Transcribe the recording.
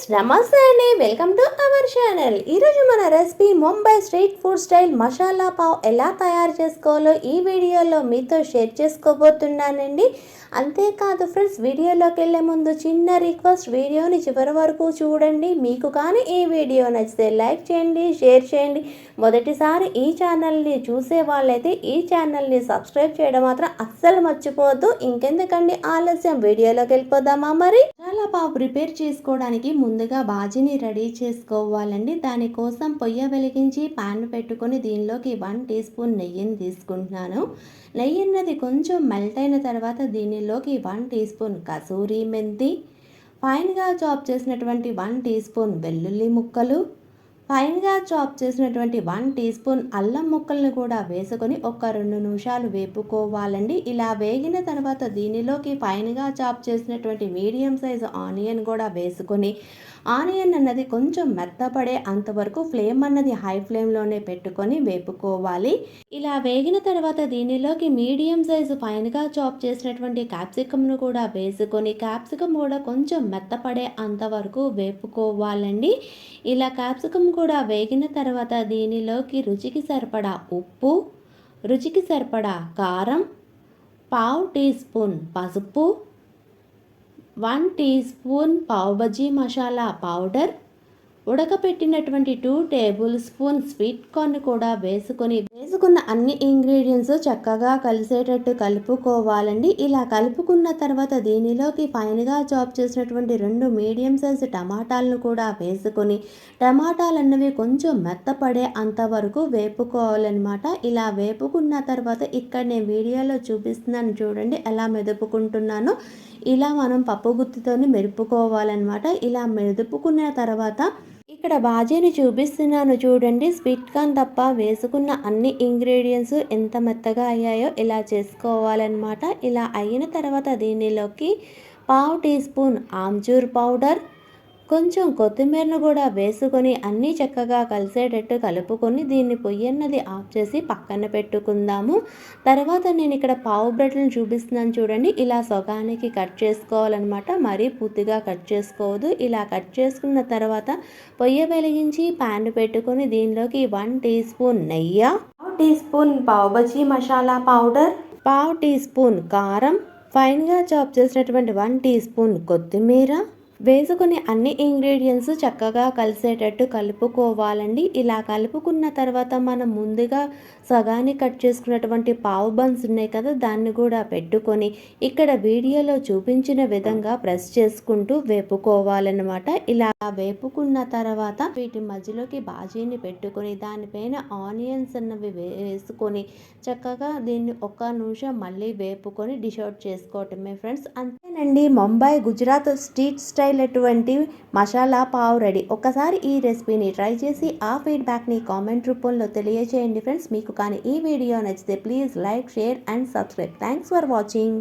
Friends నమస్తే అండి, welcome to our channel. ఈరోజు మన recipe Mumbai street food style masala pav ఎలా తయారు చేసుకోవాలో ఈ వీడియోలో మీతో షేర్ చేసుకోబోతున్నానండి. అంతేకాదు ఫ్రెండ్స్, వీడియోలోకి వెళ్ళే ముందు చిన్న రిక్వెస్ట్, వీడియోని చివరి వరకు చూడండి. మీకు కానీ ఈ వీడియో నచ్చితే లైక్ చేయండి, షేర్ చేయండి. మొదటిసారి ఈ ఛానల్ని చూసే వాళ్ళైతే ఈ ఛానల్ని సబ్స్క్రైబ్ చేయడం మాత్రం అస్సలు మర్చిపోవద్దు. ఇంకెందుకండి ఆలస్యం, వీడియోలోకి వెళ్ళిపోదామా? మరి మసాలా పావ్ ప్రిపేర్ చేసుకోవడానికి ముందుగా బాజీని రెడీ చేసుకోవాలండి. దానికోసం పొయ్యి వెలిగించి పాన్ పెట్టుకొని దీనిలోకి 1 టీ స్పూన్ నెయ్యిని తీసుకుంటున్నాను. నెయ్యి అన్నది కొంచెం మెల్ట్ అయిన తర్వాత దీనిలోకి 1 టీ స్పూన్ కసూరి మెంతి, ఫైన్గా చాప్ చేసినటువంటి 1 టీ స్పూన్ వెల్లుల్లి ముక్కలు, ఫైన్గా చాప్ చేసినటువంటి 1 టీ స్పూన్ అల్లం ముక్కల్ని కూడా వేసుకొని ఒక 2 నిమిషాలు వేపుకోవాలండి. ఇలా వేగిన తర్వాత దీనిలోకి ఫైన్గా చాప్ చేసినటువంటి మీడియం సైజు ఆనియన్ కూడా వేసుకొని ఆనియన్ అన్నది కొంచెం మెత్తపడే అంతవరకు ఫ్లేమ్ అన్నది హై ఫ్లేమ్లోనే పెట్టుకొని వేపుకోవాలి. ఇలా వేగిన తర్వాత దీనిలోకి మీడియం సైజు ఫైన్గా చాప్ చేసినటువంటి క్యాప్సికమ్ను కూడా వేసుకొని క్యాప్సికమ్ కూడా కొంచెం మెత్తపడే అంతవరకు వేపుకోవాలండి. ఇలా క్యాప్సికమ్ కూడా వేగిన తర్వాత దీనిలోకి రుచికి సరిపడా ఉప్పు, రుచికి సరిపడా కారం, పావు టీ స్పూన్ పసుపు, 1 teaspoon pav bhaji masala powder, ఉడకపెట్టినటువంటి 2 టేబుల్ స్పూన్ స్వీట్ కార్న్ కూడా వేసుకున్న అన్ని ఇంగ్రీడియంట్స్ చక్కగా కలిసేటట్టు కలుపుకోవాలండి. ఇలా కలుపుకున్న తర్వాత దీనిలోకి ఫైన్గా చాప్ చేసినటువంటి 2 మీడియం సైజు టమాటాలను కూడా వేసుకొని టమాటాలు అన్నవి కొంచెం మెత్తపడే అంతవరకు వేపుకోవాలన్నమాట. ఇలా వేపుకున్న తర్వాత ఇక్కడ నేను వీడియోలో చూపిస్తున్నాను చూడండి ఎలా మెదుపుకుంటున్నానో. ఇలా మనం పప్పు గుత్తితోని మెరుపుకోవాలన్నమాట. ఇలా మెదుపుకున్న తర్వాత ఇక్కడ బాజీని చూపిస్తున్నాను చూడండి. స్వీట్ కార్న్ తప్ప వేసుకున్న అన్ని ఇంగ్రీడియంట్స్ ఎంత మెత్తగా అయ్యాయో ఇలా చేసుకోవాలన్నమాట. ఇలా అయిన తర్వాత దీనిలోకి పావు టీ స్పూన్ ఆమ్చూర్ పౌడర్, కొంచెం కొత్తిమీరను కూడా వేసుకొని అన్నీ చక్కగా కలిసేటట్టు కలుపుకొని దీన్ని పొయ్యి అన్నది ఆఫ్ చేసి పక్కన పెట్టుకుందాము. తర్వాత నేను ఇక్కడ పావు బ్రెడ్లను చూపిస్తున్నాను చూడండి. ఇలా సగానికి కట్ చేసుకోవాలన్నమాట, మరీ పూర్తిగా కట్ చేసుకోవద్దు. ఇలా కట్ చేసుకున్న తర్వాత పొయ్యి వెలిగించి ప్యాన్ పెట్టుకొని దీనిలోకి 1 టీ స్పూన్ నెయ్యి, పావు tea spoon pav bhaji masala powder, పావు టీ స్పూన్ కారం, ఫైన్గా చాప్ చేసినటువంటి 1 టీ స్పూన్ కొత్తిమీర వేసుకుని అన్ని ఇంగ్రీడియంట్స్ చక్కగా కలిసేటట్టు కలుపుకోవాలండి. ఇలా కలుపుకున్న తర్వాత మనం ముందుగా సగాన్ని కట్ చేసుకున్నటువంటి పావు బన్స్ ఉన్నాయి కదా, దాన్ని కూడా పెట్టుకొని ఇక్కడ వీడియోలో చూపించిన విధంగా ప్రెస్ చేసుకుంటూ వేపుకోవాలన్నమాట. ఇలా వేపుకున్న తర్వాత వీటి మధ్యలోకి బాజీని పెట్టుకొని దానిపైన ఆనియన్స్ అన్నవి వేసుకొని చక్కగా దీన్ని 1 నిమిషం మళ్ళీ వేపుకొని డిష్ అవుట్ చేసుకోవటమే ఫ్రెండ్స్. అంతేనండి, ముంబై గుజరాత్ స్ట్రీట్ స్టైల్ అటువంటి మసాలా పావ్ రెడీ. ఒకసారి ఈ రెసిపీని ట్రై చేసి ఆ ఫీడ్బ్యాక్ని కామెంట్ రూపంలో తెలియజేయండి ఫ్రెండ్స్. మీకు కానీ ఈ వీడియో నచ్చితే please like, share and subscribe. Thanks for watching.